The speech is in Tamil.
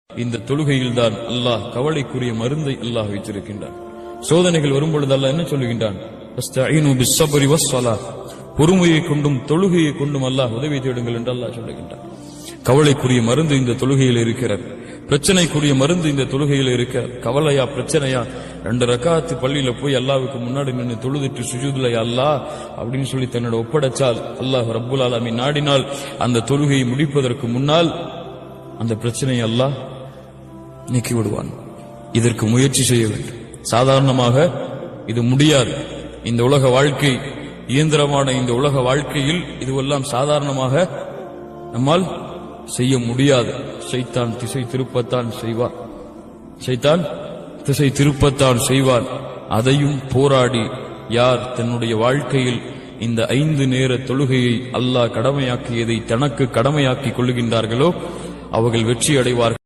இந்த தொழுகையில்தான் அல்லாஹ் கவலைக்குரிய மருந்தை அல்லாஹ் வைத்திருக்கின்றான். சோதனைகள் வரும்பொழுது அல்லாஹ் என்ன சொல்லுகின்றான்? அஸ்தஈனு பிஸ்ஸப்ரி வஸ்ஸலாஹ், பொறுமையை கொண்டும் தொழுகையை கொண்டும் அல்லாஹ் உதவி தேடுங்கள் என்று அல்லாஹ் சொல்லுகின்றான். கவலைக்குரிய மருந்து இந்த தொழுகையில் இருக்கிறது. பிரச்சனைக்குரிய மருந்து இந்த தொழுகையில் இருக்கிறது. கவலையா பிரச்சனையா 2 ரக்காத்து பள்ளியில போய் அல்லாஹ்வுக்கு முன்னாடி நின்று தொழுதுட்டு சுஜூதுல அல்லாஹ் அப்படின்னு சொல்லி தன்னோட ஒப்படைச்சால் அல்லாஹ் ரப்புல் ஆலமீன் நாடினால் அந்த தொழுகையை முடிப்பதற்கு முன்னால் அந்த பிரச்சனையை அல்லாஹ் நீக்கி விடுவான். இதற்கு முயற்சி செய்ய வேண்டும். சாதாரணமாக இது முடியாது. இந்த உலக வாழ்க்கை, இயந்திரமான இந்த உலக வாழ்க்கையில் இதுவெல்லாம் சாதாரணமாக நம்மால் செய்ய முடியாது. ஷைத்தான் திசை திருப்பத்தான் செய்வான். ஷைத்தான் திசை திருப்பத்தான் செய்வான். அதையும் போராடி யார் தன்னுடைய வாழ்க்கையில் இந்த 5 நேர தொழுகையை அல்லாஹ் கடமையாக்கியதை தனக்கு கடமையாக்கி கொள்ளுகின்றார்களோ அவர்கள் வெற்றி அடைவார்கள்.